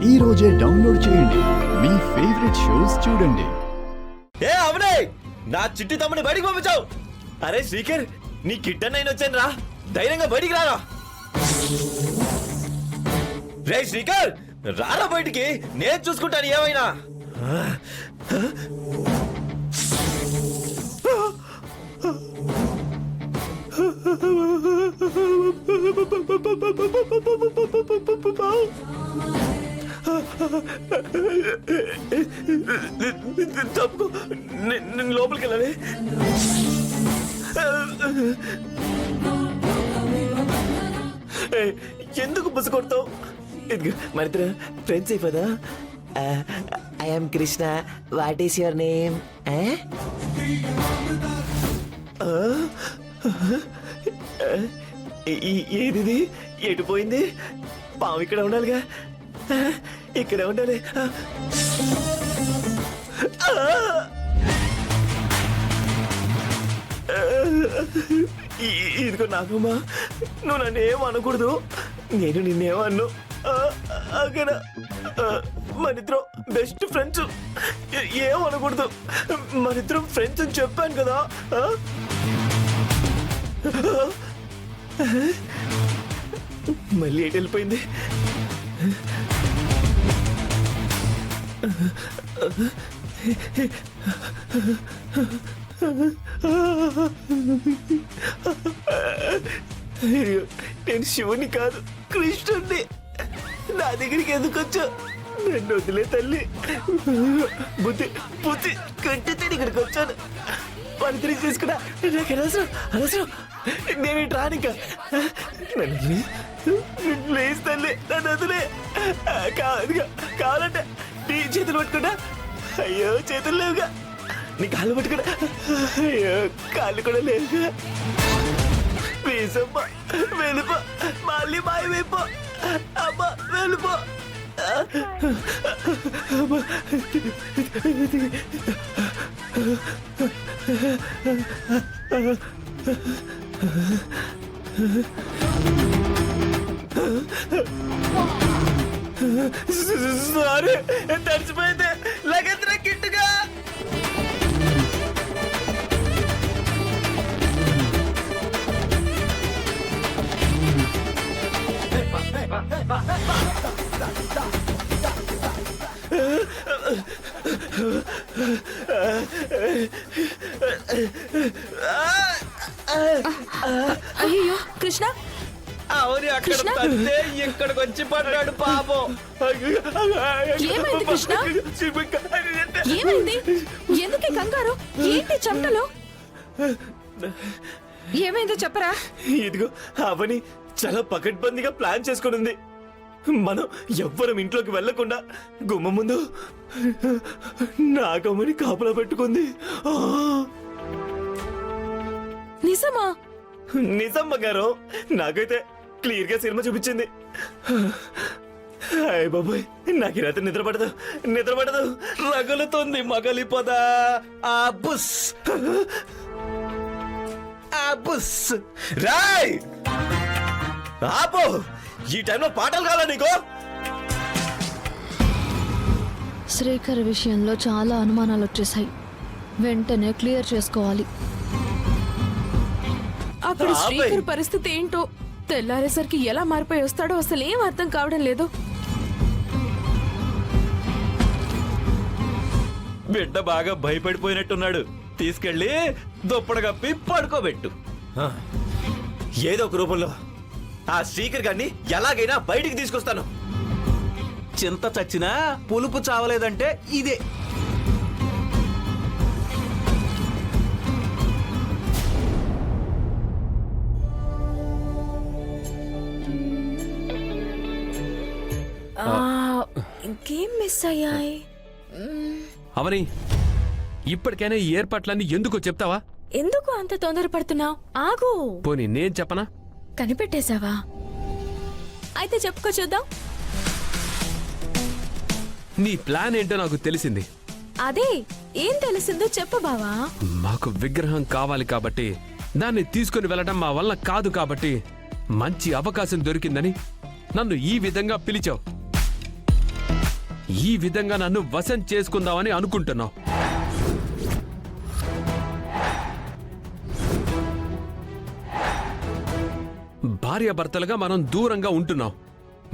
ఈ రోజే డౌన్లోడ్ చేయండి. మీ ఫేవరెట్ షోస్ చూడండి. ఏ అవునే, నా చిట్టి తమ్ముని బయటికి పంపించావు. అరే శ్రీకర్, నీ కిట్టన్ నేను వచ్చాను రా, ధైర్యంగా బయటికి రారా. రే శ్రీకర్, రారా బయటికి, నేను చూసుకుంటాను ఏమైనా. తప్పు, నేను లోపలికి వెళ్ళాలి. ఎందుకు బుస కొడతావు? మరిద్దరు ఫ్రెండ్స్ అయిపోదా? I'm Krishna, what is your name? ఏది ఎటు పోయింది? పాము ఇక్కడ ఉండాలిగా, ఇక్కడే ఉండాలి. ఇదిగో నాకమ్మా, నువ్వు నన్ను ఏం అనకూడదు, నేను నిన్నేమన్ను. అక్కడ మనిద్దరం బెస్ట్ ఫ్రెండ్స్, ఏం అనకూడదు. మనిద్దరం ఫ్రెండ్స్ అని చెప్పాను కదా. మళ్ళీ ఎటు వెళ్ళిపోయింది? నేను శివుని కాదు, కృష్ణుడిని. నా దగ్గరికి ఎందుకు వచ్చా? నన్ను వదిలే తల్లి. బుద్ధి బుద్ధి కట్టితే ఇక్కడికి వచ్చాను. పని తీసుకున్నా, నాకు అనవసరం అనవసరం. నేను రానిక, నన్ను ప్లీజ్ తల్లి, నన్ను వదిలే. కావాలంటే నీ చేతులు పట్టుకుంటా. అయ్యో చేతులు లేవుగా. నీ కాళ్ళు పట్టుకున్నా. అయ్యో కాళ్ళు కూడా లేవుగా. ప్లీజ్ అమ్మా, వెళ్ళిపో, మళ్ళీ మాయమైపో. అమ్మా వెళ్ళిపో. సారీ, తడిచిపోయింది. లగెత్తురా కిట్టుగా. అయ్యో కృష్ణ, అవును అక్కడ తంతే ఇక్కడికి వచ్చి పడ్డాడు పాపం. ఏమైంది కృష్ణ? ఏమైంది? ఎందుకే కంగారు? ఏంటి చెమటలు? ఏమైందో చెప్పరా. ఇదిగో అవని చాలా పకడ్బందీగా ప్లాన్ చేసుకుని ఉంది. మనం ఎవ్వరం ఇంట్లోకి వెళ్లకుండా గుమ్మ ముందు నాగమ్మని కాపలా పెట్టుకుంది. నిజమా? నిజమ్మ గారు, నాకైతే క్లియర్ గా సినిమా చూపించింది. అయ్య బాబోయ్, నాకు ఈ రాత్రి నిద్ర పడదు. రగులుతుంది మగలిపోదా. ఆ బుస్ ఆ బుస్. రాయ్ ఆపో, ఈ టైంలో పాటలు కావాలా నీకు? శ్రీకర్ విషయంలో చాలా అనుమానాలు వచ్చేసాయి, వెంటనే క్లియర్ చేసుకోవాలి. అప్పుడు శ్రీకర్ పరిస్థితి ఏంటో, తెల్లారేసరికి ఎలా మారిపోయి వస్తాడో అసలు ఏం అర్థం కావడం లేదు. బిడ్డ బాగా భయపడిపోయినట్టున్నాడు. తీసుకెళ్లి దుప్పడు కప్పి పడుకోబెట్టు. ఏదో ఒక రూపంలో ఆ శ్రీకర్ గారిని ఎలాగైనా బయటికి తీసుకొస్తాను. చింత చచ్చినా పులుపు చావలేదంటే ఇదే. ఇంకేం మిస్ అయ్యాయి? అవని, ఇప్పటికైనా ఈ ఏర్పాట్లన్నీ ఎందుకో చెప్తావా? ఎందుకు అంత తొందరపడుతున్నావు? ఆగు. పోనీ నేను చెప్పనా? కనిపెట్టేశావా? అయితే చెప్పుకో చూద్దాం. నీ ప్లాన్ ఏంటో నాకు తెలిసింది. అదే, ఏం తెలిసిందో చెప్పు బావా. మాకు విగ్రహం కావాలి కాబట్టి, దాన్ని తీసుకుని వెళ్ళడం మా వల్ల కాదు కాబట్టి, మంచి అవకాశం దొరికిందని నన్ను ఈ విధంగా పిలిచావు. ఈ విధంగా నన్ను వశం చేసుకుందామని అనుకుంటున్నావు. భార్యాభర్తలుగా మనం దూరంగా ఉంటున్నాం.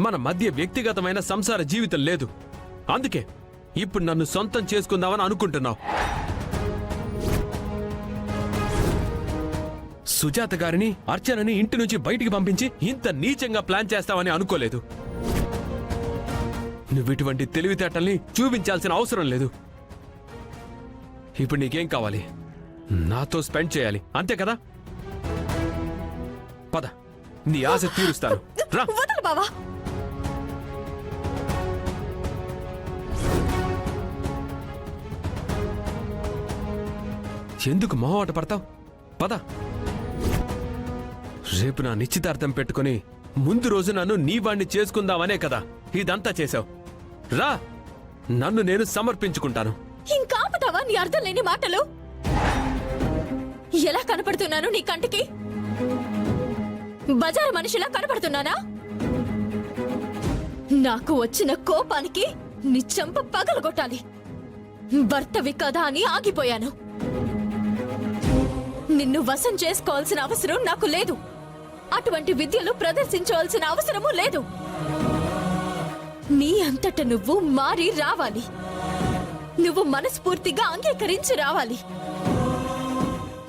మన మధ్య వ్యక్తిగతమైన సంసార జీవితం లేదు. అందుకే ఇప్పుడు నన్ను సొంతం చేసుకుందామని అనుకుంటున్నావు. సుజాత గారిని, అర్చనని ఇంటి నుంచి బయటికి పంపించి ఇంత నీచంగా ప్లాన్ చేస్తావని అనుకోలేదు. నువ్వు ఇటువంటి తెలివితేటల్ని చూపించాల్సిన అవసరం లేదు. ఇప్పుడు నీకేం కావాలి? నాతో స్పెండ్ చేయాలి, అంతే కదా? పద, నీ ఆశ తీరుస్తాను. రా. వదలు బావా. ఎందుకు మొహమాట పడతావు? పద. రేపు నా నిశ్చితార్థం పెట్టుకుని ముందు రోజు నన్ను నీవాణ్ణి చేసుకుందామనే కదా ఇదంతా చేశావు. రా, నన్ను నేను సమర్పించుకుంటాను. ఇంకాపుతావా నీ అర్థం లేని మాటలు? ఎలా కనపడుతున్నాను నీ కంటికి? బజారు మనిషిలా కనపడుతున్నానా? నాకు వచ్చిన కోపానికి నీ చెంప పగలగొట్టాలి. భర్తవి కదా అని ఆగిపోయాను. నిన్ను వశం చేసుకోవాల్సిన అవసరం నాకు లేదు. అటువంటి విద్యలు ప్రదర్శించవలసిన అవసరమూ లేదు. నీ అంతట నువ్వు మారి రావాలి. నువ్వు మనస్ఫూర్తిగా అంగీకరించి రావాలి.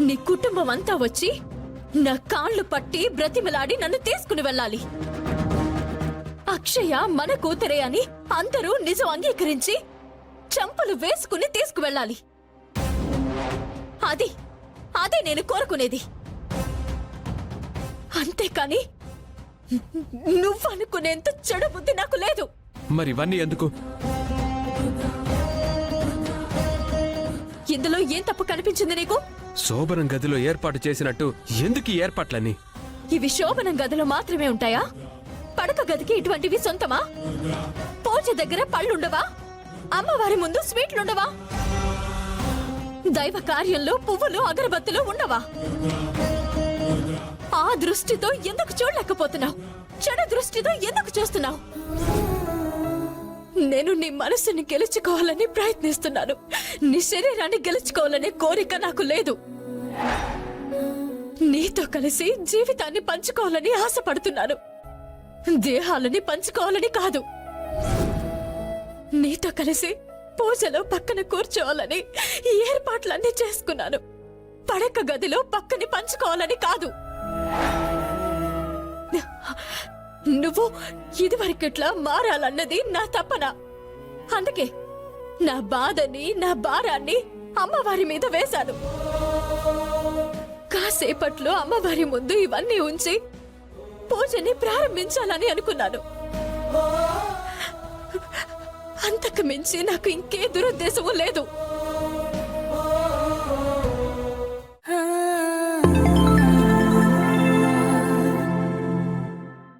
నీ కుటుంబం అంతా వచ్చి నా కాళ్ళు పట్టి బ్రతిమలాడి నన్ను తీసుకుని వెళ్ళాలి. అక్షయ మన కూతురే అని అందరూ నిజం అంగీకరించి చంపలు వేసుకుని తీసుకువెళ్ళాలి. అదే నేను కోరుకునేది. అంతేకాని నువ్వనుకునేంత చెడు బుద్ధి నాకు లేదు. మరి ఇవన్నీ ఎందుకు? ఇందులో ఏం తప్పు కనిపించింది నీకు? శోభనం గదిలో ఏర్పాటు చేసినట్టు ఎందుకు ఈ ఏర్పాట్లన్నీ? ఇవి శోభనం గదిలో మాత్రమే ఉంటాయా? పడక గదికి ఇటువంటివి సొంతమా? పూజ దగ్గర పళ్ళుండవా? అమ్మవారి ముందు స్వీట్లుండవా? దైవ కార్యంలో పువ్వులు అగరబత్తులు ఉండవా? ఆ దృష్టితో ఎందుకు చూడలేకపోతున్నావు? చెడు దృష్టితో ఎందుకు చూస్తున్నావు? నేను నీ మనసుని గెలుచుకోవాలని ప్రయత్నిస్తున్నాను. నీ శరీరాన్ని గెలుచుకోవాలనే కోరిక నాకు లేదు. నీతో కలిసి జీవితాన్ని పంచుకోవాలని ఆశపడుతున్నాను. దేహాలని పంచుకోవాలని కాదు. నీతో కలిసి పూజలో పక్కన కూర్చోవాలని ఈ ఏర్పాట్లన్నీ చేసుకున్నాను. పడక గదిలో పక్కని పంచుకోవాలని కాదు. నువ్వు ఇదివరకట్లా మారాలన్నది నా తపన. అందుకే నా బాధని, నా భారాన్ని అమ్మవారి మీద వేశాను. కాసేపట్లో అమ్మవారి ముందు ఇవన్నీ ఉంచి పూజని ప్రారంభించాలని అనుకున్నాను. అంతకు మించి నాకు ఇంకే దురుద్దేశము లేదు.